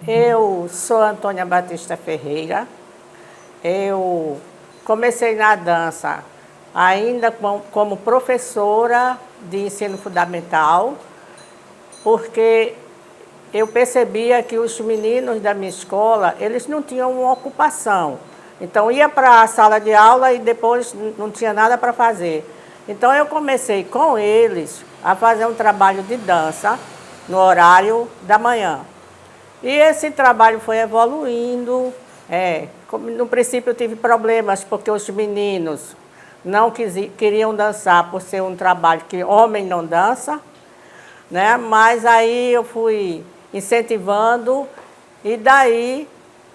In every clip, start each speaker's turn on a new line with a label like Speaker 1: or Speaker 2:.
Speaker 1: Eu sou Antônia Batista Ferreira. Eu comecei na dança ainda como professora de ensino fundamental, porque eu percebia que os meninos da minha escola, eles não tinham uma ocupação. Então, ia para a sala de aula e depois não tinha nada para fazer. Então, eu comecei com eles a fazer um trabalho de dança no horário da manhã. E esse trabalho foi evoluindo. No princípio, eu tive problemas, porque os meninos não queriam dançar por ser um trabalho que homem não dança, né? Mas aí eu fui incentivando e daí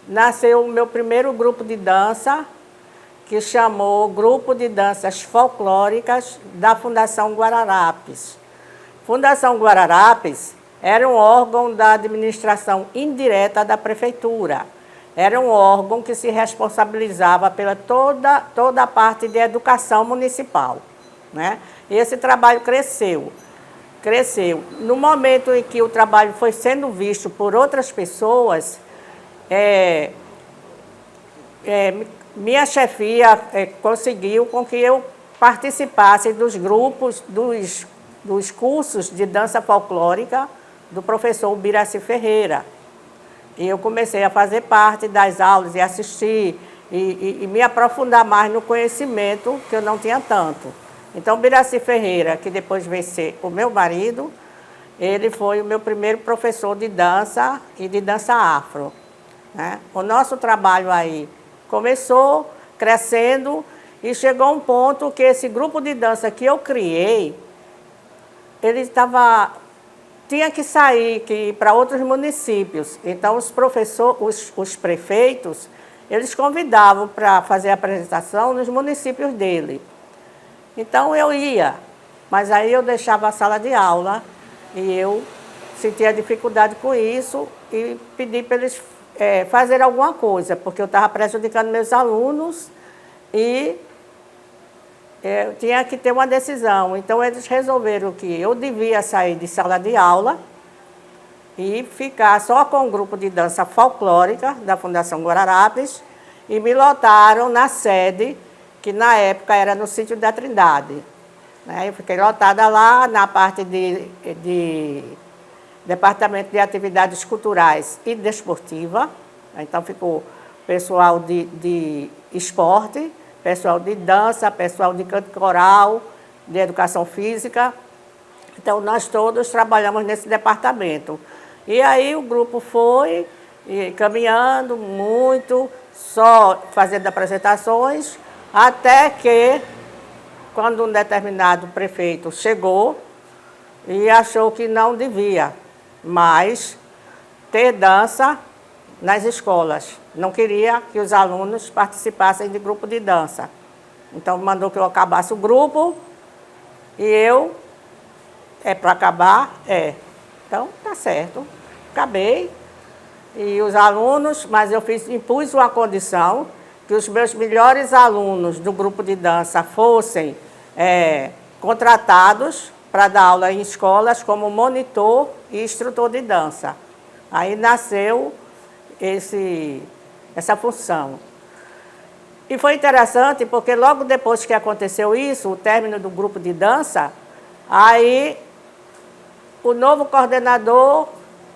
Speaker 1: nasceu o meu primeiro grupo de dança, que chamou Grupo de Danças Folclóricas da Fundação Guararapes. Fundação Guararapes era um órgão da administração indireta da prefeitura. Era um órgão que se responsabilizava pela toda a parte de educação municipal, né? E esse trabalho cresceu. No momento em que o trabalho foi sendo visto por outras pessoas, minha chefia conseguiu com que eu participasse dos grupos, dos cursos de dança folclórica do professor Ubiraci Ferreira. E eu comecei a fazer parte das aulas e assistir e me aprofundar mais no conhecimento, que eu não tinha tanto. Então, Ubiraci Ferreira, que depois veio ser o meu marido, ele foi o meu primeiro professor de dança e de dança afro, né? O nosso trabalho aí começou crescendo e chegou a um ponto que esse grupo de dança que eu criei, ele tinha que sair, que ir para outros municípios. Então, os prefeitos, eles convidavam para fazer a apresentação nos municípios dele. Então, eu ia, mas aí eu deixava a sala de aula e eu sentia dificuldade com isso e pedi para eles fazer alguma coisa, porque eu estava prejudicando meus alunos e eu tinha que ter uma decisão. Então, eles resolveram que eu devia sair de sala de aula e ficar só com o grupo de dança folclórica da Fundação Guararapes e me lotaram na sede, que na época era no Sítio da Trindade, né? Eu fiquei lotada lá na parte de Departamento de Atividades Culturais e Desportiva. Então, ficou pessoal de esporte, pessoal de dança, pessoal de canto coral, de educação física. Então, nós todos trabalhamos nesse departamento. E aí o grupo foi caminhando muito, só fazendo apresentações, até que, quando um determinado prefeito chegou e achou que não devia mais ter dança nas escolas. Não queria que os alunos participassem de grupo de dança. Então, mandou que eu acabasse o grupo e eu, para acabar? Então, tá certo. Acabei. E os alunos, mas eu impus uma condição, que os meus melhores alunos do grupo de dança fossem contratados para dar aula em escolas como monitor e instrutor de dança. Aí nasceu essa função. E foi interessante porque logo depois que aconteceu isso, o término do grupo de dança, aí o novo coordenador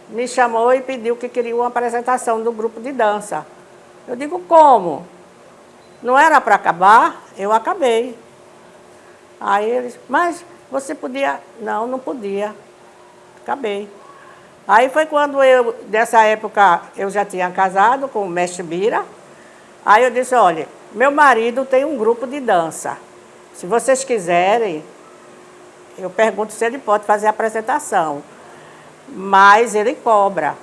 Speaker 1: me chamou e pediu que queria uma apresentação do grupo de dança. Eu digo, como? Não era para acabar? Eu acabei. Aí eles, mas você podia? Não, não podia. Acabei. Aí foi quando nessa época, eu já tinha casado com o mestre Bira. Aí eu disse, olha, meu marido tem um grupo de dança. Se vocês quiserem, eu pergunto se ele pode fazer a apresentação. Mas ele cobra.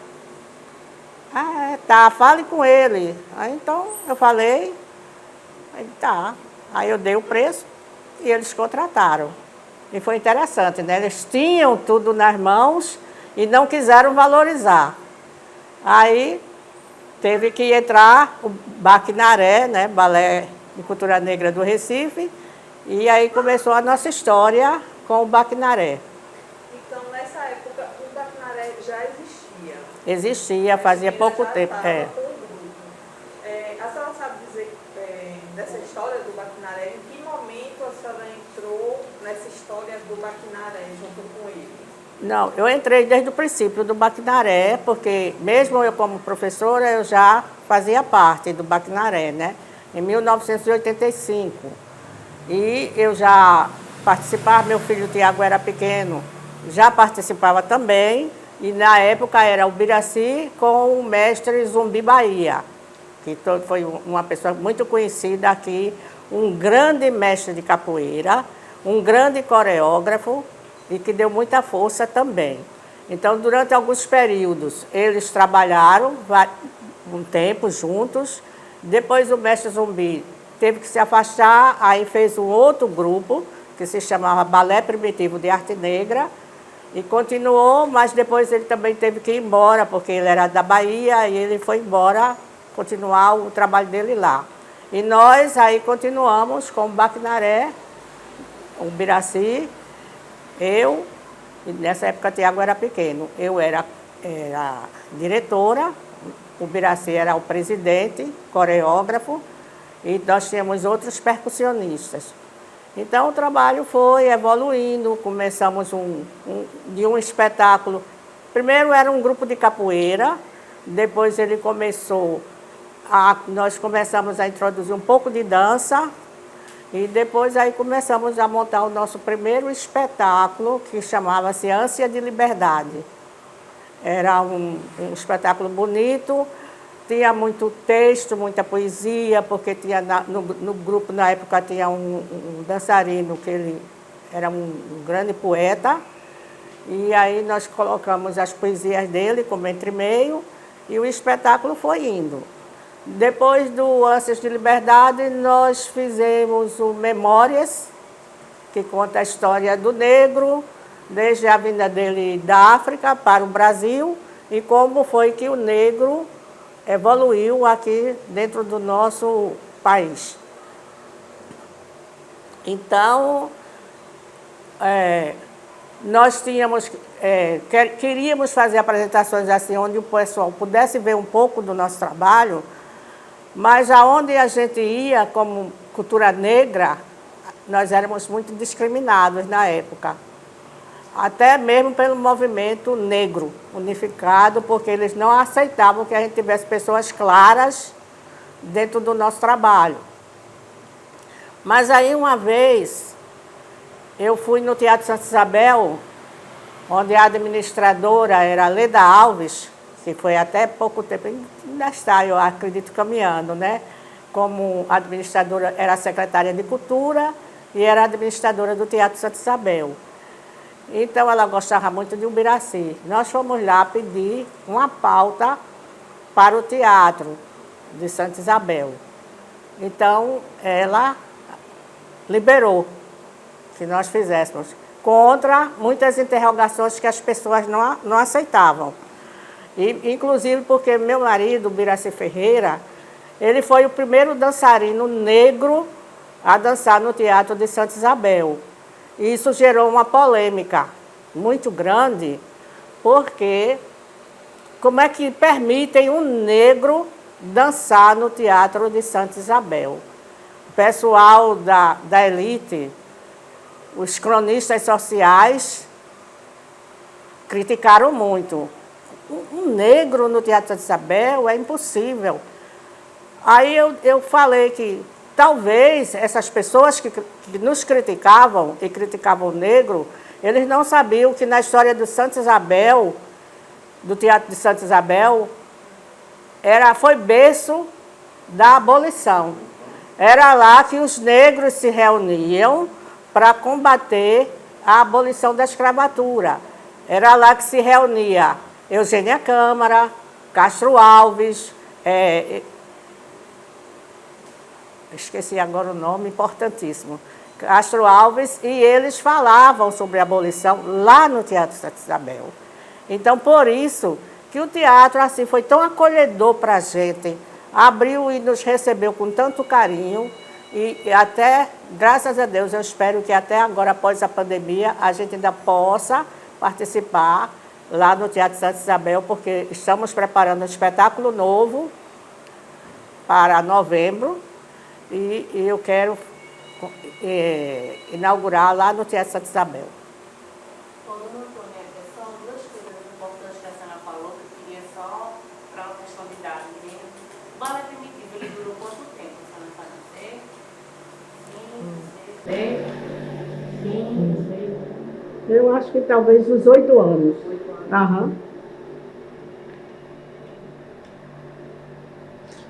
Speaker 1: Tá, fale com ele. Aí então eu falei, aí tá. Aí eu dei o preço e eles contrataram. E foi interessante, né? Eles tinham tudo nas mãos e não quiseram valorizar. Aí teve que entrar o Baquinaré, né? Balé de Cultura Negra do Recife, E aí começou a nossa história com o Baquinaré.
Speaker 2: Então, nessa época, o Baquinaré já existia?
Speaker 1: Existia, fazia pouco tempo.
Speaker 2: Com o grupo. A senhora sabe dizer dessa história do Baquinaré, em que momento a senhora entrou nessa história do Baquinaré junto com ele?
Speaker 1: Não, eu entrei desde o princípio do Baquinaré, porque mesmo eu como professora, eu já fazia parte do Baquinaré, né? Em 1985. E eu já participava, meu filho Tiago era pequeno, já participava também, e na época era o Biraci com o mestre Zumbi Bahia, que foi uma pessoa muito conhecida aqui, um grande mestre de capoeira, um grande coreógrafo e que deu muita força também. Então, durante alguns períodos, eles trabalharam um tempo juntos, depois o mestre Zumbi teve que se afastar, aí fez um outro grupo, que se chamava Balé Primitivo de Arte Negra, e continuou, mas depois ele também teve que ir embora, porque ele era da Bahia, e ele foi embora continuar o trabalho dele lá. E nós aí continuamos com o Baquinaré, o Biraci, eu, e nessa época o Tiago era pequeno, eu era diretora, o Biraci era o presidente, coreógrafo, e nós tínhamos outros percussionistas. Então o trabalho foi evoluindo, começamos de um espetáculo. Primeiro era um grupo de capoeira, depois ele nós começamos a introduzir um pouco de dança, e depois aí começamos a montar o nosso primeiro espetáculo, que chamava-se Ânsia de Liberdade. Era um espetáculo bonito, tinha muito texto, muita poesia, porque tinha no grupo, na época, tinha um dançarino, que ele era um grande poeta, e aí nós colocamos as poesias dele como entre-meio, e o espetáculo foi indo. Depois do Ânsias de Liberdade, nós fizemos o Memórias, que conta a história do negro, desde a vinda dele da África para o Brasil, e como foi que o negro evoluiu aqui dentro do nosso país. Então, nós queríamos fazer apresentações assim, onde o pessoal pudesse ver um pouco do nosso trabalho, mas aonde a gente ia, como cultura negra, nós éramos muito discriminados na época. Até mesmo pelo movimento negro unificado, porque eles não aceitavam que a gente tivesse pessoas claras dentro do nosso trabalho. Mas aí uma vez, eu fui no Teatro Santa Isabel, onde a administradora era Leda Alves, que foi até pouco tempo, ainda está, eu acredito, caminhando, né? Como administradora, era secretária de Cultura e era administradora do Teatro Santa Isabel. Então, ela gostava muito de Ubiraci. Nós fomos lá pedir uma pauta para o Teatro de Santa Isabel. Então, ela liberou que nós fizéssemos, contra muitas interrogações que as pessoas não aceitavam. E, inclusive porque meu marido, Biraci Ferreira, ele foi o primeiro dançarino negro a dançar no Teatro de Santa Isabel. E isso gerou uma polêmica muito grande, porque como é que permitem um negro dançar no Teatro de Santa Isabel? O pessoal da elite, os cronistas sociais, criticaram muito. Um negro no Teatro de Santa Isabel é impossível. Aí eu falei que talvez essas pessoas que nos criticavam e criticavam o negro, eles não sabiam que na história do Santa Isabel, do Teatro de Santa Isabel, foi berço da abolição. Era lá que os negros se reuniam para combater a abolição da escravatura. Era lá que se reunia Eugênia Câmara, Castro Alves, esqueci agora o nome, importantíssimo, Castro Alves, e eles falavam sobre a abolição lá no Teatro Santa Isabel. Então, por isso que o teatro assim foi tão acolhedor para a gente, abriu e nos recebeu com tanto carinho. E até, graças a Deus, eu espero que até agora, após a pandemia, a gente ainda possa participar lá no Teatro Santa Isabel, porque estamos preparando um espetáculo novo para novembro e eu quero inaugurar lá no Teatro Santa Isabel.
Speaker 3: Ô, dona Antônia, são duas coisas importantes que a senhora falou, que eu queria só para uma questão de idade mesmo. O balé primitivo, ele durou quanto tempo, a senhora sabe dizer? 5, 6, 5, 6.
Speaker 1: Eu acho que talvez uns 8 anos.
Speaker 3: 8 anos.
Speaker 1: Aham.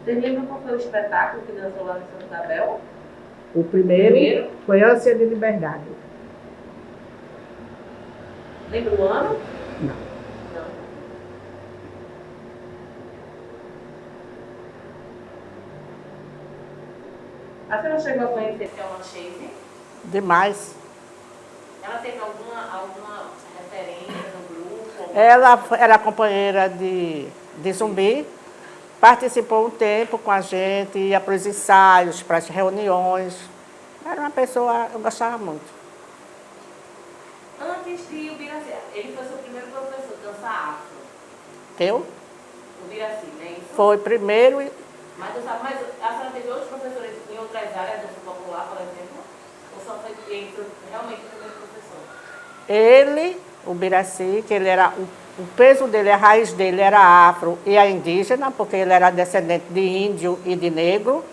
Speaker 3: Vocês lembram qual foi o espetáculo que dançou lá no Santa Isabel?
Speaker 1: O primeiro foi Ânsia de Liberdade.
Speaker 3: Lembra o ano?
Speaker 1: Não.
Speaker 3: Não. A senhora chegou a conhecer Thelma Chase?
Speaker 1: Demais.
Speaker 3: Ela teve alguma referência no grupo?
Speaker 1: Ela era companheira de Zumbi, participou um tempo com a gente, ia para os ensaios, para as reuniões. Era uma pessoa, eu gostava muito.
Speaker 3: Antes de Ubiraci, ele foi seu primeiro professor de dança afro.
Speaker 1: Eu?
Speaker 3: Ubiraci, né? Isso?
Speaker 1: Foi primeiro,
Speaker 3: Mas a senhora teve outros professores em outras áreas da dança popular, por exemplo? Ou só foi ele foi realmente o primeiro professor?
Speaker 1: ele, o Biraci, que ele era, o peso dele, a raiz dele era afro e a indígena, porque ele era descendente de índio e de negro.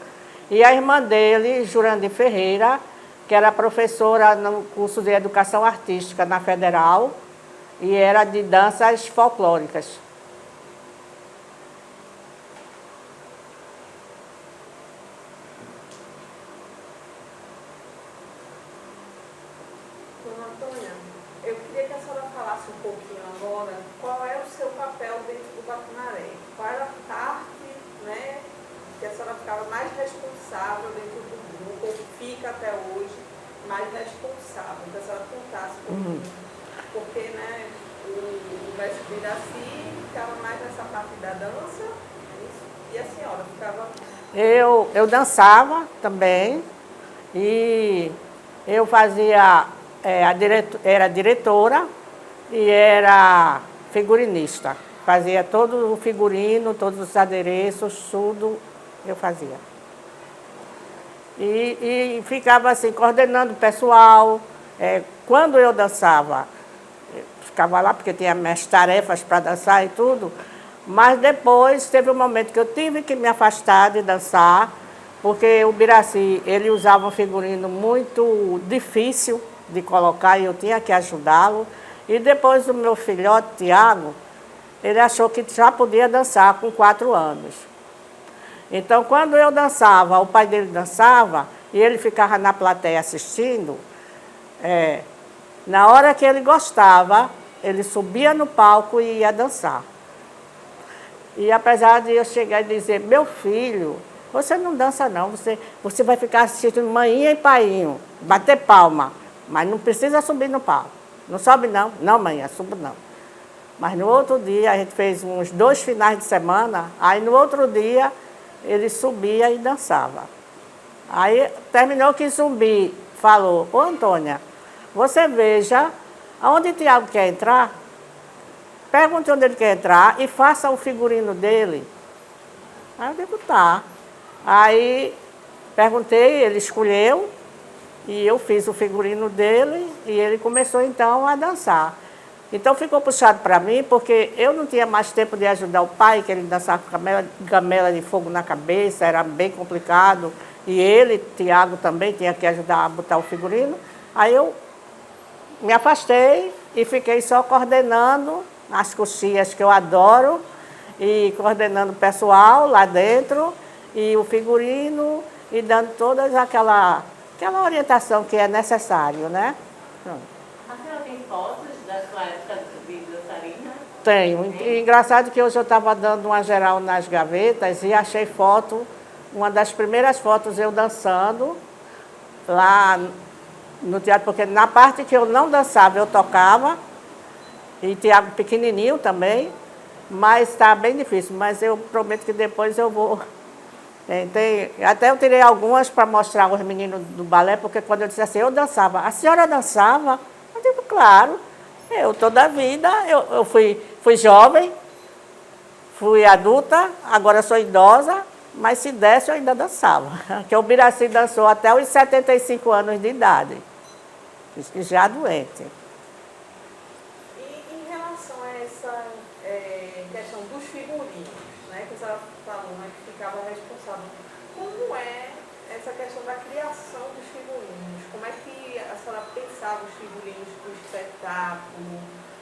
Speaker 1: E a irmã dele, Jurandir Ferreira, que era professora no curso de Educação Artística na Federal e era de danças folclóricas.
Speaker 2: Dona Antônia, eu queria que a senhora falasse um pouquinho agora qual é o seu papel dentro do Bacunaré. Qual era a parte, né, que a senhora ficava mais responsável dentro do grupo, ou fica até hoje mais responsável, que a senhora contasse um pouquinho. Porque, né, o mestre Biraci ficava mais nessa parte da dança, isso, e a senhora ficava...
Speaker 1: Eu dançava também e eu fazia, era diretora e era figurinista. Fazia todo o figurino, todos os adereços, tudo eu fazia. E ficava assim, coordenando o pessoal. Quando eu dançava, eu ficava lá porque tinha minhas tarefas para dançar e tudo. Mas depois teve um momento que eu tive que me afastar de dançar, porque o Biraci, ele usava um figurino muito difícil de colocar e eu tinha que ajudá-lo. E depois o meu filhote, Tiago, ele achou que já podia dançar com 4 anos. Então, quando eu dançava, o pai dele dançava, e ele ficava na plateia assistindo, na hora que ele gostava, ele subia no palco e ia dançar. E apesar de eu chegar e dizer, meu filho, você não dança não, você vai ficar assistindo manhinha e painho, bater palma, mas não precisa subir no palco. Não sobe não? Não, manhã, subo não. Mas no outro dia, a gente fez uns 2 finais de semana, aí no outro dia ele subia e dançava. Aí terminou que Zumbi falou, ô Antônia, você veja aonde Tiago quer entrar, pergunte onde ele quer entrar e faça o figurino dele. Aí eu digo, tá. Aí perguntei, ele escolheu e eu fiz o figurino dele e ele começou então a dançar. Então ficou puxado para mim porque eu não tinha mais tempo de ajudar o pai, que ele dançava com gamela de fogo na cabeça, era bem complicado. E ele, Tiago, também tinha que ajudar a botar o figurino. Aí eu me afastei e fiquei só coordenando as coxias que eu adoro e coordenando o pessoal lá dentro e o figurino e dando toda aquela orientação que é necessário, né?
Speaker 3: A senhora tem fotos da sua época de dançarina?
Speaker 1: Tenho. E engraçado que hoje eu estava dando uma geral nas gavetas e achei foto, uma das primeiras fotos eu dançando lá no teatro, porque na parte que eu não dançava eu tocava, e Tiago pequenininho também, mas está bem difícil, mas eu prometo que depois eu vou Até eu tirei algumas para mostrar aos meninos do balé, porque quando eu disse assim, eu dançava. A senhora dançava? Eu digo, claro. Eu toda a vida, eu fui jovem, fui adulta, agora sou idosa, mas se desse eu ainda dançava. Porque o Biraci dançou até os 75 anos de idade, já doente.
Speaker 2: E em relação a essa questão dos figurinos, né, que a senhora falou, né, que ficava responsável, como é essa questão da criação dos figurinos? Como é que a senhora pensava os figurinos para o espetáculo?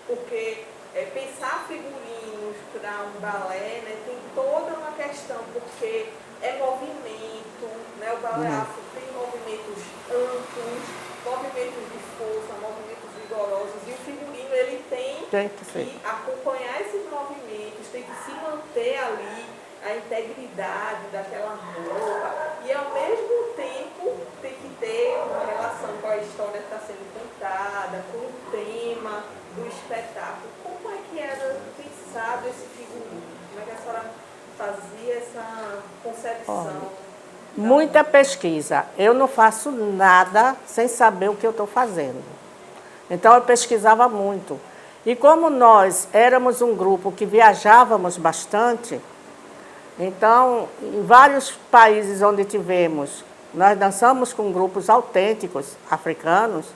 Speaker 2: Porque pensar figurinos para um balé, né, tem toda uma questão, porque é movimento, né, o balé afro tem movimentos amplos, movimentos de força, movimentos vigorosos, e o figurino ele tem que acompanhar esses movimentos, tem que se manter ali a integridade daquela roupa, e ao mesmo tempo tem que ter uma relação com a história que está sendo contada, com o tema do espetáculo. Como é que era pensado esse figurino? Como é que a senhora fazia essa concepção?
Speaker 1: Muita pesquisa. Eu não faço nada sem saber o que eu estou fazendo. Então, eu pesquisava muito. E como nós éramos um grupo que viajávamos bastante, então, em vários países onde tivemos, nós dançamos com grupos autênticos africanos,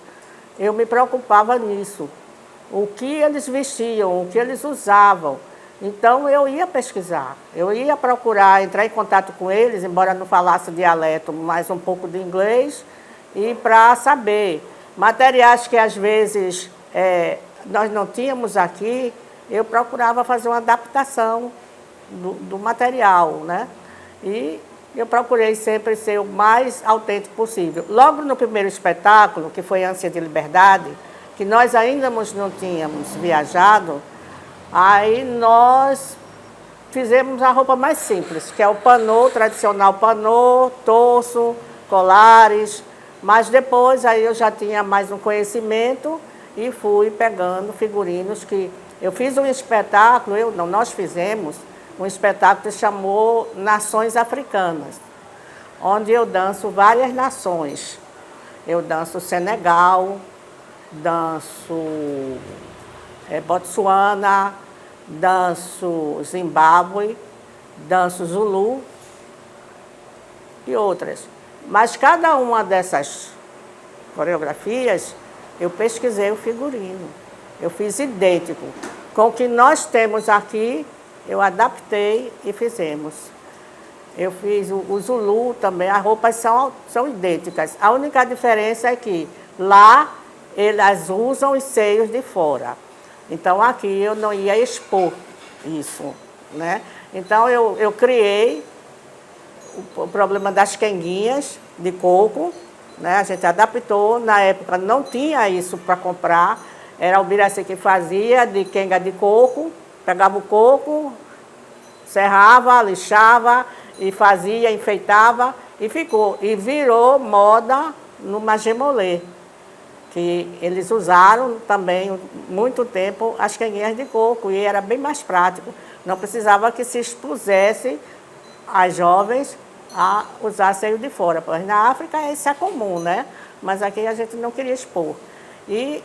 Speaker 1: eu me preocupava nisso. O que eles vestiam, o que eles usavam. Então, eu ia pesquisar, eu ia procurar entrar em contato com eles, embora não falasse dialeto, mas um pouco de inglês, e para saber. Materiais que, às vezes, nós não tínhamos aqui, eu procurava fazer uma adaptação do material, né? E eu procurei sempre ser o mais autêntico possível. Logo no primeiro espetáculo, que foi Ânsia de Liberdade, que nós ainda não tínhamos viajado, aí nós fizemos a roupa mais simples, que é o panô, tradicional panô, torso, colares, mas depois aí eu já tinha mais um conhecimento e fui pegando figurinos que... Eu fiz um espetáculo, nós fizemos um espetáculo que se chamou Nações Africanas, onde eu danço várias nações. Eu danço Senegal, danço Botsuana, danço Zimbábue, danço Zulu e outras. Mas cada uma dessas coreografias, eu pesquisei o figurino. Eu fiz idêntico. Com o que nós temos aqui, eu adaptei e fizemos. Eu fiz o Zulu também, as roupas são idênticas. A única diferença é que lá elas usam os seios de fora. Então aqui eu não ia expor isso, né? Então eu criei o problema das quenguinhas de coco, né? A gente adaptou, na época não tinha isso para comprar, era o Biraci que fazia de quenga de coco, pegava o coco, serrava, lixava e fazia, enfeitava e ficou. E virou moda no Magé-Molé, que eles usaram também muito tempo as quenguinhas de coco e era bem mais prático. Não precisava que se expusesse as jovens a usar seio de fora, pois na África isso é comum, né? Mas aqui a gente não queria expor. E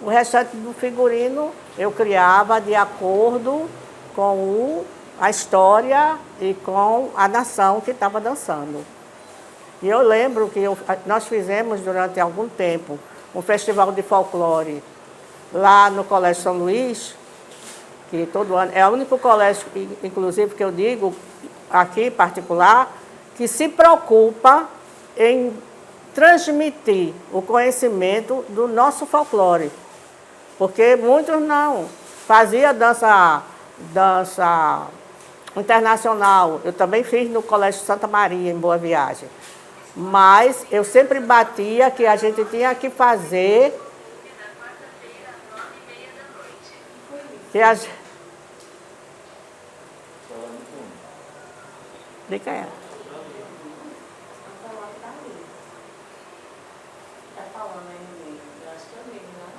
Speaker 1: o restante do figurino eu criava de acordo com a história e com a nação que estava dançando. E eu lembro que nós fizemos durante algum tempo um festival de folclore lá no Colégio São Luís, que todo ano é o único colégio, inclusive, que eu digo aqui particular, que se preocupa em transmitir o conhecimento do nosso folclore. Porque muitos não. Fazia dança internacional. Eu também fiz no Colégio Santa Maria, em Boa Viagem. Mas eu sempre batia que a gente tinha que fazer... Que a gente... Explica ela.
Speaker 3: Tá falando aí no meio. Eu acho que é o meio, não?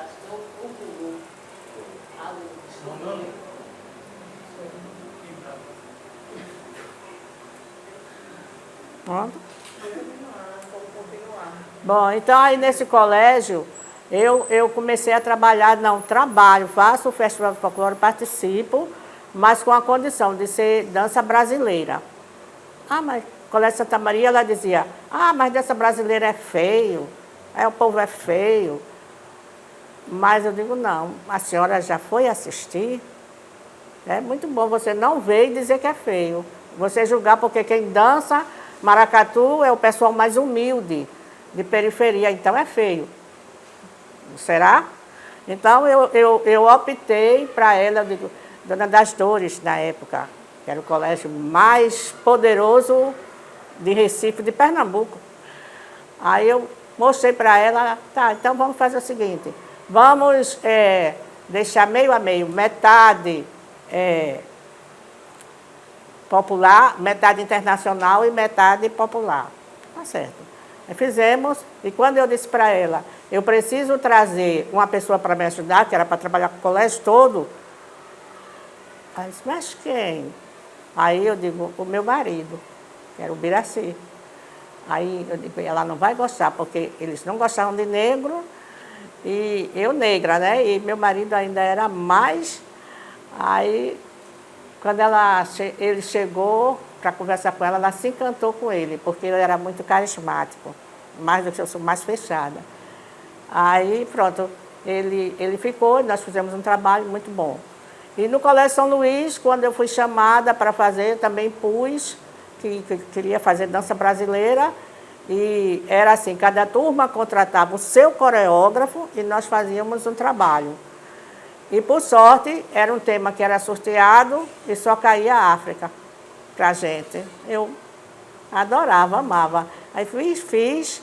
Speaker 3: Acho que é o Google. A luz.
Speaker 1: Pronto.
Speaker 2: Vamos continuar.
Speaker 1: Bom, então aí nesse colégio eu comecei a trabalhar, trabalho, faço o Festival de Folclore, participo, mas com a condição de ser dança brasileira. Ah, mas Colégio Santa Maria, ela dizia, mas dança brasileira é feio, o povo é feio. Mas eu digo, não, a senhora já foi assistir? É muito bom você não ver e dizer que é feio. Você julgar, porque quem dança maracatu é o pessoal mais humilde, de periferia, então é feio. Será? Então eu optei para ela, eu digo, Dona das Dores, na época, que era o colégio mais poderoso de Recife, de Pernambuco. Aí eu mostrei para ela, tá, então vamos fazer o seguinte, vamos deixar meio a meio, metade popular, metade internacional e metade popular. Tá certo. Aí fizemos, e quando eu disse para ela, eu preciso trazer uma pessoa para me ajudar, que era para trabalhar com o colégio todo, ela disse, mas quem? Aí eu digo, o meu marido, que era o Biraci. Aí eu digo, ela não vai gostar, porque eles não gostavam de negro, e eu negra, né? E meu marido ainda era mais. Aí, quando ele chegou para conversar com ela se encantou com ele, porque ele era muito carismático, mais do que eu sou mais fechada. Aí, pronto, ele ficou, nós fizemos um trabalho muito bom. E no Colégio São Luís, quando eu fui chamada para fazer, também pus, que queria fazer dança brasileira, e era assim, cada turma contratava o seu coreógrafo e nós fazíamos um trabalho. E, por sorte, era um tema que era sorteado e só caía a África para a gente. Eu adorava, amava. Aí fiz.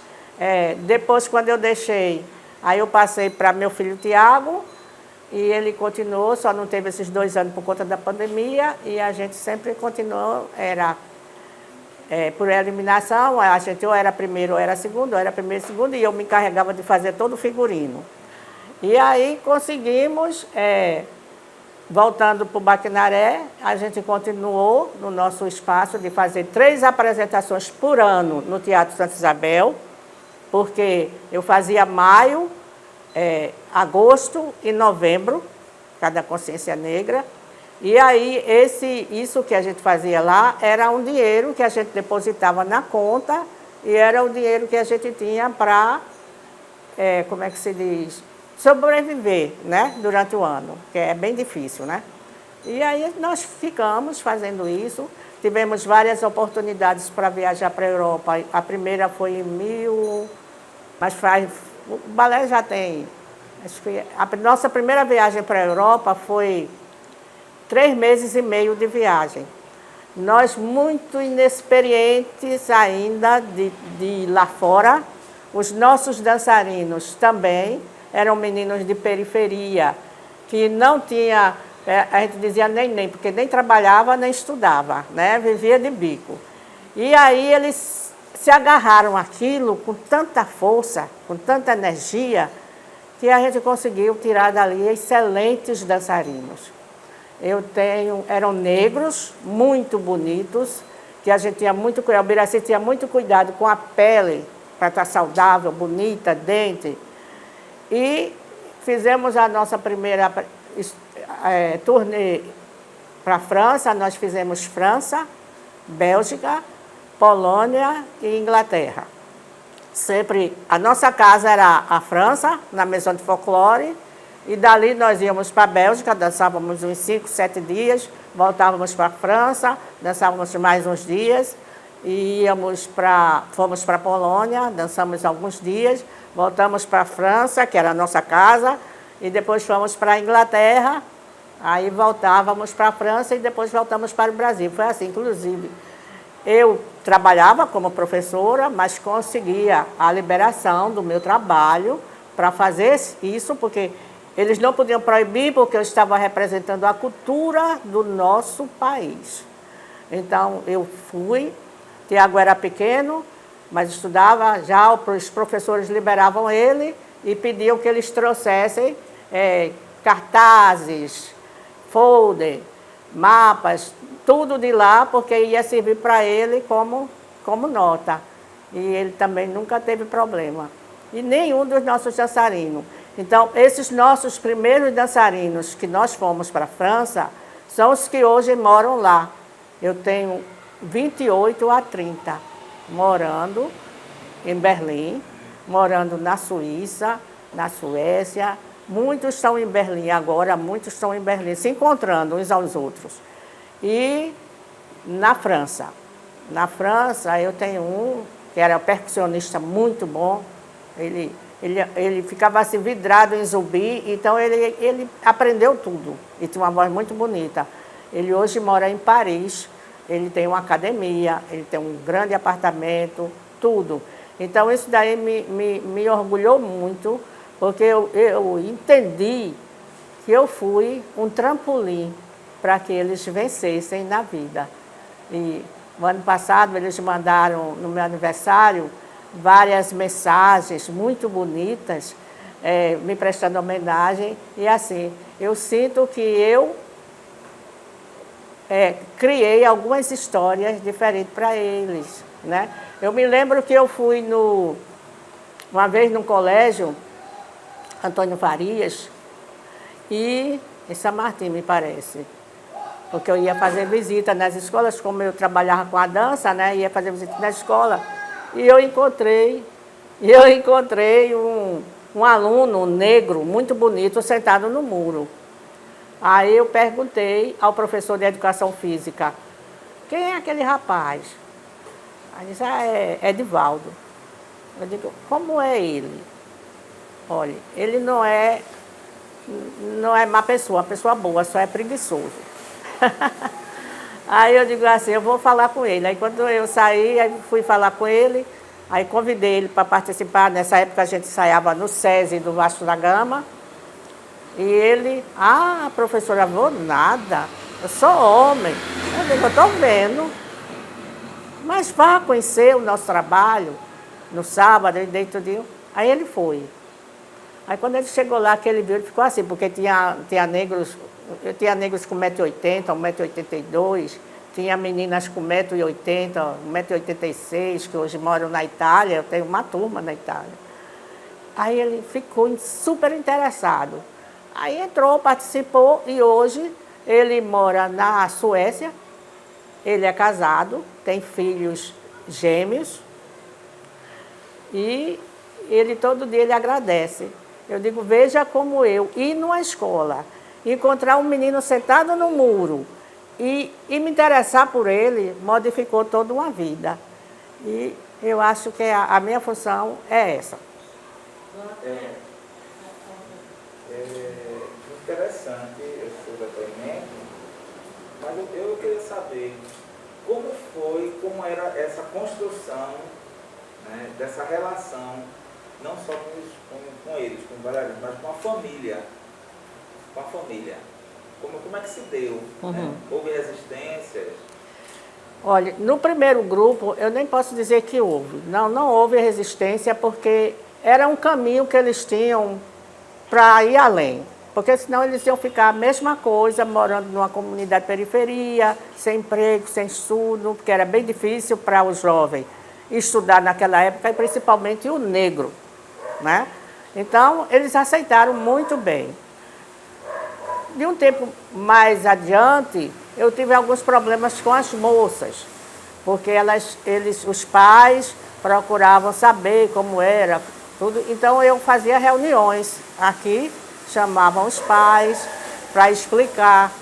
Speaker 1: Depois, quando eu deixei, aí eu passei para meu filho Tiago, e ele continuou, só não teve esses 2 anos por conta da pandemia, e a gente sempre continuou, por eliminação, a gente ou era primeiro ou era segundo, ou era primeiro e segundo, e eu me encarregava de fazer todo o figurino. E aí conseguimos, voltando para o Baquinaré, a gente continuou no nosso espaço de fazer 3 apresentações por ano no Teatro Santa Isabel, porque eu fazia maio, agosto e novembro, cada consciência negra. E aí isso que a gente fazia lá era um dinheiro que a gente depositava na conta e era o dinheiro que a gente tinha para, como é que se diz, sobreviver, né, durante o ano, que é bem difícil, né? E aí nós ficamos fazendo isso, tivemos várias oportunidades para viajar para a Europa. A primeira foi em o balé já tem, acho que a nossa primeira viagem para a Europa foi 3 meses e meio de viagem. Nós muito inexperientes ainda de ir lá fora, os nossos dançarinos também, eram meninos de periferia, que não tinha, a gente dizia nem, porque nem trabalhava, nem estudava, né? Vivia de bico. E aí eles se agarraram àquilo com tanta força, com tanta energia, que a gente conseguiu tirar dali excelentes dançarinos. Eram negros, muito bonitos, que a gente tinha muito cuidado, o Biraci tinha muito cuidado com a pele, para estar saudável, bonita, dente. E fizemos a nossa primeira turnê para a França. Nós fizemos França, Bélgica, Polônia e Inglaterra. Sempre a nossa casa era a França, na Maison de Folklore, e dali nós íamos para a Bélgica, dançávamos uns 5, 7 dias, voltávamos para a França, dançávamos mais uns dias, e fomos para a Polônia, dançamos alguns dias, voltamos para a França, que era a nossa casa, e depois fomos para a Inglaterra, aí voltávamos para a França e depois voltamos para o Brasil. Foi assim, inclusive, eu trabalhava como professora, mas conseguia a liberação do meu trabalho para fazer isso, porque eles não podiam proibir, porque eu estava representando a cultura do nosso país. Então, eu fui, Tiago era pequeno, mas estudava, já os professores liberavam ele e pediam que eles trouxessem cartazes, folder, mapas, tudo de lá, porque ia servir para ele como como nota. E ele também nunca teve problema. E nenhum dos nossos dançarinos. Então, esses nossos primeiros dançarinos que nós fomos para a França, são os que hoje moram lá. Eu tenho 28 a 30 morando em Berlim, morando na Suíça, na Suécia. Muitos estão em Berlim agora, muitos estão em Berlim, se encontrando uns aos outros. E na França. Na França, eu tenho um que era percussionista muito bom. Ele ficava assim vidrado em zumbi, então ele aprendeu tudo. E tinha uma voz muito bonita. Ele hoje mora em Paris, ele tem uma academia, ele tem um grande apartamento, tudo. Então isso daí me orgulhou muito, porque eu entendi que eu fui um trampolim para que eles vencessem na vida. E no ano passado eles mandaram, no meu aniversário, várias mensagens muito bonitas, me prestando homenagem. E assim, eu sinto que eu criei algumas histórias diferentes para eles, né? Eu me lembro que eu fui uma vez num colégio, Antônio Farias, e em São Martim, me parece. Porque eu ia fazer visita nas escolas, como eu trabalhava com a dança, né? Ia fazer visita na escola. E eu encontrei um aluno negro, muito bonito, sentado no muro. Aí eu perguntei ao professor de educação física, quem é aquele rapaz? Aí disse, é Edivaldo. Eu digo, como é ele? Olha, ele não é má pessoa, uma pessoa boa, só é preguiçoso. Aí eu digo assim, eu vou falar com ele. Aí quando eu saí, aí fui falar com ele, aí convidei ele para participar. Nessa época a gente ensaiava no SESI do Vasco da Gama. E ele, professora, vou nada, eu sou homem. Eu digo, eu estou vendo. Mas vá conhecer o nosso trabalho no sábado, e dei tudinho. Aí ele foi. Aí quando ele chegou lá, que ele viu, ele ficou assim, porque tinha negros, eu tinha negros com 1,80 m, 1,82 m, tinha meninas com 1,80 m, 1,86 m, que hoje moram na Itália, eu tenho uma turma na Itália. Aí ele ficou super interessado. Aí entrou, participou e hoje ele mora na Suécia, ele é casado, tem filhos gêmeos e ele todo dia ele agradece. Eu digo, veja como eu ir numa escola, encontrar um menino sentado no muro e me interessar por ele, modificou toda uma vida. E eu acho que a minha função é essa.
Speaker 4: Interessante esse seu depoimento, mas eu queria saber como era essa construção, né, dessa relação, não só com eles, com os bailarinos, mas com a família. Com a família. Como é que se deu? Né? Houve resistências?
Speaker 1: Olha, no primeiro grupo, eu nem posso dizer que houve. Não houve resistência, porque era um caminho que eles tinham para ir além. Porque senão eles iam ficar a mesma coisa, morando numa comunidade de periferia, sem emprego, sem estudo, porque era bem difícil para os jovens estudar naquela época, e principalmente o negro, né? Então, eles aceitaram muito bem. De um tempo mais adiante, eu tive alguns problemas com as moças, porque os pais procuravam saber como era, tudo. Então, eu fazia reuniões aqui, chamavam os pais para explicar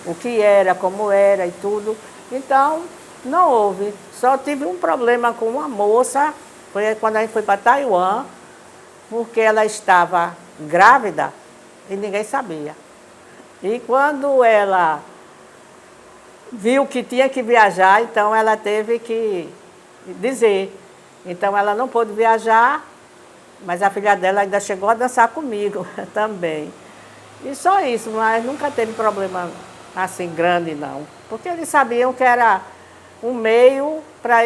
Speaker 1: o que era, como era e tudo. Então, não houve. Só tive um problema com uma moça, foi quando a gente foi para Taiwan, porque ela estava grávida e ninguém sabia. E quando ela viu que tinha que viajar, então ela teve que dizer. Então ela não pôde viajar, mas a filha dela ainda chegou a dançar comigo também. E só isso, mas nunca teve problema assim grande não. Porque eles sabiam que era um meio para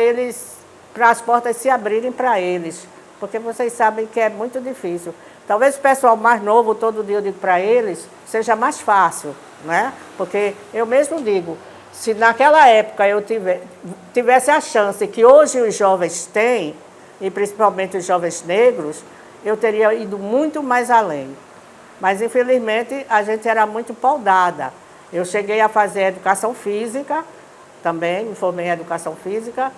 Speaker 1: as portas se abrirem para eles. Porque vocês sabem que é muito difícil. Talvez o pessoal mais novo, todo dia eu digo para eles, seja mais fácil, né? Porque eu mesmo digo, Se naquela época eu tivesse a chance que hoje os jovens têm, e principalmente os jovens negros, eu teria ido muito mais além. Mas, infelizmente, a gente era muito podada. Eu cheguei a fazer educação física, também me formei em educação física,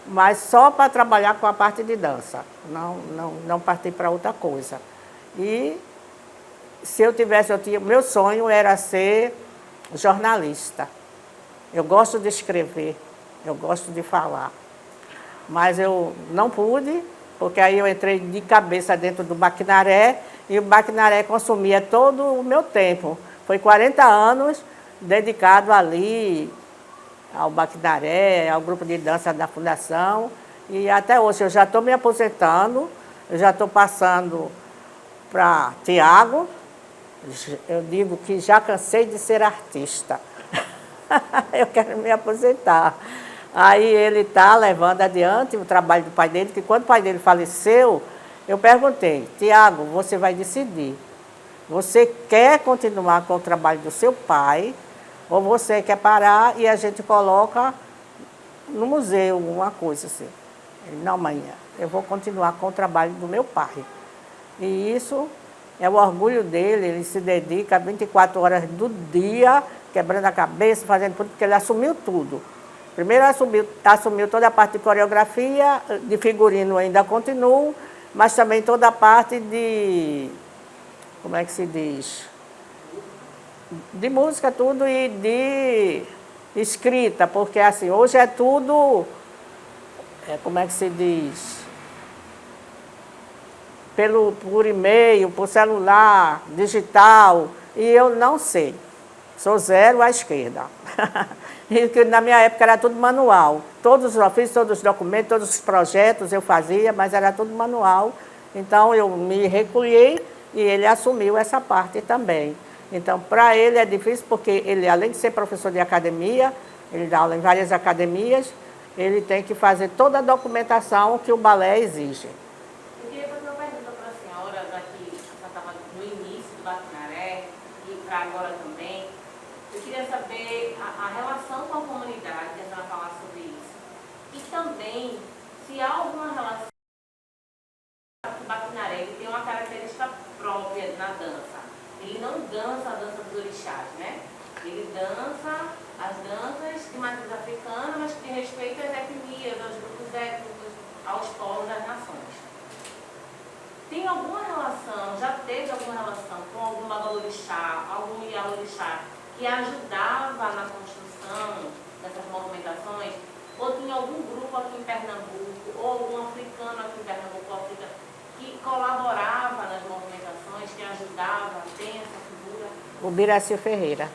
Speaker 1: mas só para trabalhar com a parte de dança, não parti para outra coisa. E se eu tivesse, meu sonho era ser jornalista. Eu gosto de escrever, eu gosto de falar. Mas eu não pude, porque aí eu entrei de cabeça dentro do Baquinaré e o Baquinaré consumia todo o meu tempo. Foi 40 anos dedicado ali ao Baquinaré, ao grupo de dança da Fundação. E até hoje eu já estou me aposentando, eu já estou passando para Tiago. Eu digo que já cansei de ser artista. Eu quero me aposentar. Aí ele está levando adiante o trabalho do pai dele, que quando o pai dele faleceu, eu perguntei, Tiago, você vai decidir. Você quer continuar com o trabalho do seu pai, ou você quer parar e a gente coloca no museu, uma coisa assim. Ele, não, mãe, eu vou continuar com o trabalho do meu pai. E isso é o orgulho dele, ele se dedica 24 horas do dia, quebrando a cabeça, fazendo tudo, porque ele assumiu tudo. Primeiro assumiu toda a parte de coreografia, de figurino ainda continuo, mas também toda a parte de, como é que se diz? De música, tudo, e de escrita, porque assim, hoje é tudo, como é que se diz? Por e-mail, por celular, digital, e eu não sei. Sou zero à esquerda. E que na minha época era tudo manual. Todos os ofícios, todos os documentos, todos os projetos eu fazia, mas era tudo manual. Então eu me recolhi e ele assumiu essa parte também. Então para ele é difícil porque ele, além de ser professor de academia, ele dá aula em várias academias, ele tem que fazer toda a documentação que o balé exige.
Speaker 3: Eu queria fazer uma pergunta para a senhora, já que você estava no início do Baquinaré e para agora também. Eu queria saber a relação com a comunidade, que a senhora falar sobre isso. E também, se há alguma relação com o Baquinaré, ele tem uma característica própria na dança. Ele não dança a dança dos orixás, né? Ele dança as danças de matriz africana, mas que respeita as etnias, aos grupos étnicos, aos povos das nações. Tem alguma relação, já teve alguma relação com algum babalorixá, algum ialorixá, que ajudava na construção dessas movimentações, ou tinha algum grupo aqui em Pernambuco, ou algum africano aqui em Pernambuco, África, que colaborava nas movimentações, que ajudava, tem essa figura?
Speaker 1: O Biraci Ferreira.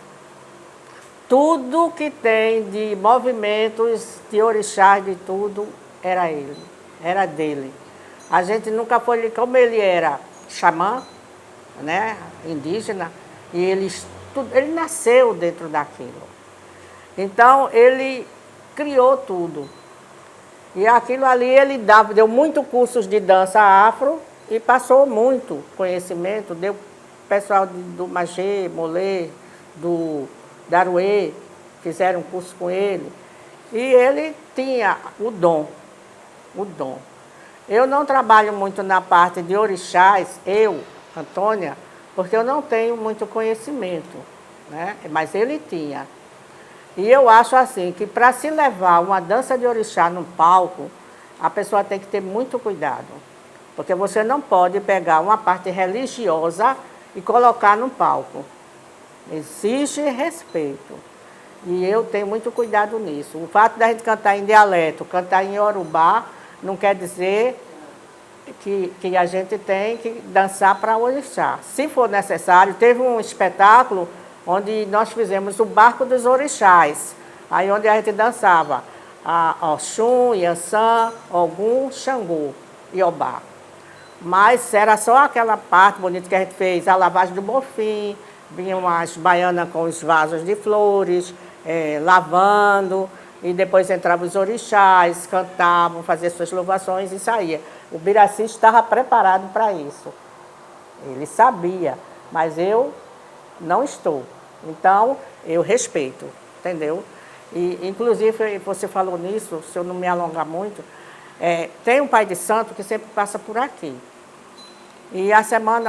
Speaker 1: Tudo que tem de movimentos, de orixás, de tudo, era ele, era dele. A gente nunca foi, como ele era xamã, né, indígena, e ele nasceu dentro daquilo. Então, ele criou tudo. E aquilo ali ele deu muito cursos de dança afro e passou muito conhecimento. Deu pessoal do Magê, Molê, do Daruê, fizeram curso com ele. E ele tinha o dom, o dom. Eu não trabalho muito na parte de orixás, eu, Antônia, porque eu não tenho muito conhecimento, né? Mas ele tinha. E eu acho assim, que para se levar uma dança de orixá no palco, a pessoa tem que ter muito cuidado. Porque você não pode pegar uma parte religiosa e colocar no palco. Existe respeito. E eu tenho muito cuidado nisso. O fato da gente cantar em dialeto, cantar em Yorubá, não quer dizer que a gente tem que dançar para orixá. Se for necessário, teve um espetáculo onde nós fizemos o Barco dos Orixás, aí onde a gente dançava a Oxum, Iansã, Ogum, Xangô e Obá. Mas era só aquela parte bonita que a gente fez, a lavagem do Bonfim, vinham as baianas com os vasos de flores, lavando, e depois entravam os orixás, cantavam, faziam suas louvações e saía. O Biraci estava preparado para isso. Ele sabia, mas eu não estou. Então, eu respeito, entendeu? E, inclusive, você falou nisso, se eu não me alongar muito, tem um pai de santo que sempre passa por aqui. E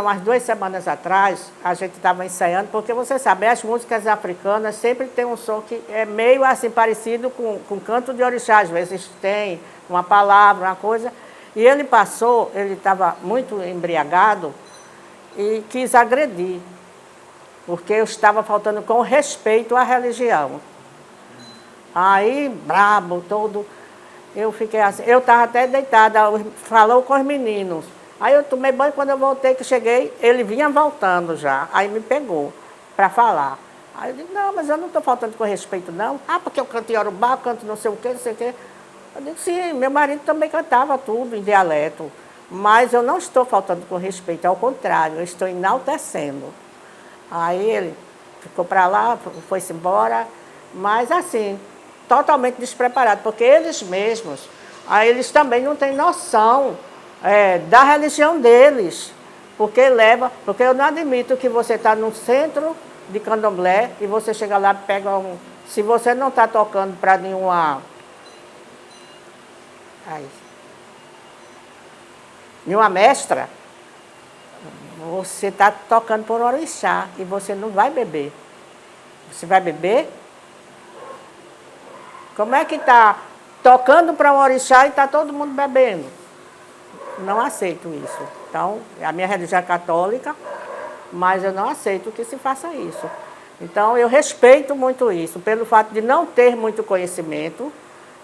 Speaker 1: umas 2 semanas atrás, a gente estava ensaiando, porque você sabe, as músicas africanas sempre tem um som que é meio assim parecido com canto de orixá, às vezes tem uma palavra, uma coisa. E ele passou, ele estava muito embriagado e quis agredir, porque eu estava faltando com respeito à religião. Aí, brabo, todo, eu fiquei assim, eu estava até deitada, falou com os meninos. Aí eu tomei banho, quando eu voltei, que cheguei, ele vinha voltando já. Aí me pegou para falar. Aí eu disse, não, mas eu não estou faltando com respeito, não. Ah, porque eu canto Iorubá, canto não sei o quê, não sei o quê. Eu disse, sim, meu marido também cantava tudo em dialeto. Mas eu não estou faltando com respeito, ao contrário, eu estou enaltecendo. Aí ele ficou para lá, foi-se embora, mas assim, totalmente despreparado, porque eles mesmos, aí eles também não têm noção da religião deles, porque eu não admito que você está no centro de candomblé e você chega lá e pega se você não está tocando para nenhuma mestra, você está tocando por orixá e você não vai beber. Você vai beber? Como é que está tocando para um orixá e está todo mundo bebendo? Não aceito isso. Então, a minha religião é católica, mas eu não aceito que se faça isso. Então, eu respeito muito isso. Pelo fato de não ter muito conhecimento,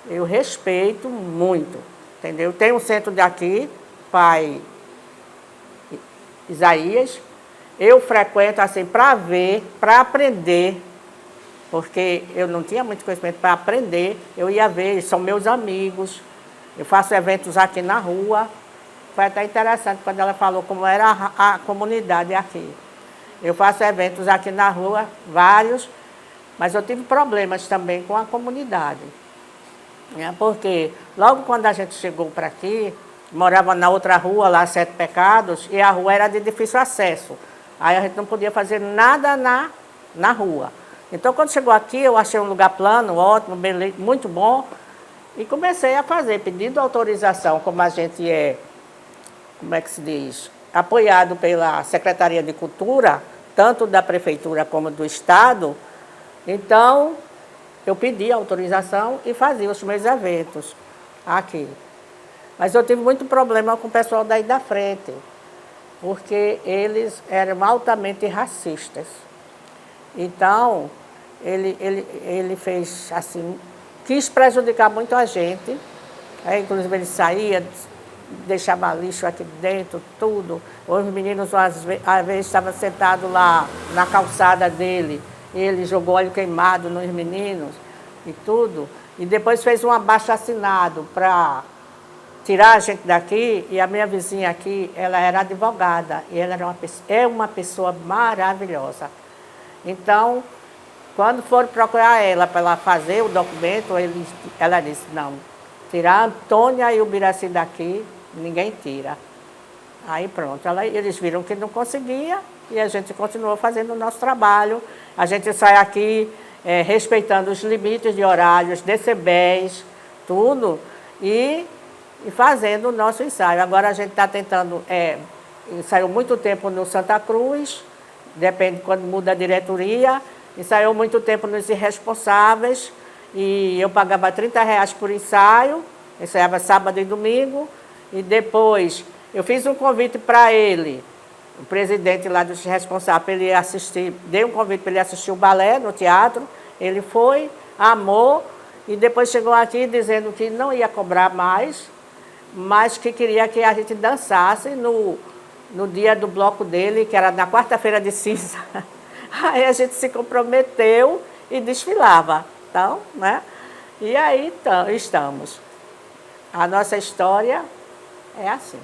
Speaker 1: eu respeito muito, entendeu? Tem um centro daqui, pai Isaías, eu frequento assim para ver, para aprender, porque eu não tinha muito conhecimento para aprender, eu ia ver, eles são meus amigos, eu faço eventos aqui na rua. Foi até interessante quando ela falou como era a comunidade aqui. Eu faço eventos aqui na rua, vários, mas eu tive problemas também com a comunidade. Porque logo quando a gente chegou para aqui, morava na outra rua, lá 7 Pecados, e a rua era de difícil acesso. Aí a gente não podia fazer nada na rua. Então, quando chegou aqui, eu achei um lugar plano, ótimo, beleza, muito bom, e comecei a fazer, pedindo autorização, como a gente como é que se diz, apoiado pela Secretaria de Cultura, tanto da Prefeitura como do Estado. Então, eu pedi autorização e fazia os meus eventos aqui. Mas eu tive muito problema com o pessoal daí da frente, porque eles eram altamente racistas. Então, ele fez assim, quis prejudicar muito a gente. Inclusive, ele saía, deixava lixo aqui dentro, tudo. Os meninos, às vezes, estavam sentados lá na calçada dele, ele jogou óleo queimado nos meninos e tudo. E depois fez um abaixo-assinado para tirar a gente daqui. E a minha vizinha aqui, ela era advogada, e ela é uma pessoa maravilhosa. Então, quando foram procurar ela para ela fazer o documento, ela disse, não, tirar a Antônia e o Biraci daqui, ninguém tira. Aí pronto, eles viram que não conseguia e a gente continuou fazendo o nosso trabalho. A gente sai aqui respeitando os limites de horários, decibéis, tudo, e fazendo o nosso ensaio. Agora a gente está tentando, ensaiou muito tempo no Santa Cruz, depende quando muda a diretoria, ensaiou muito tempo nos Irresponsáveis, e eu pagava R$30 por ensaio, ensaiava sábado e domingo, e depois eu fiz um convite para ele, o presidente lá dos Irresponsáveis, para ele assistir, dei um convite para ele assistir o balé no teatro, ele foi, amou, e depois chegou aqui dizendo que não ia cobrar mais, mas que queria que a gente dançasse no dia do bloco dele, que era na quarta-feira de cinza. Aí a gente se comprometeu e desfilava. Então, né? E aí estamos. A nossa história é assim.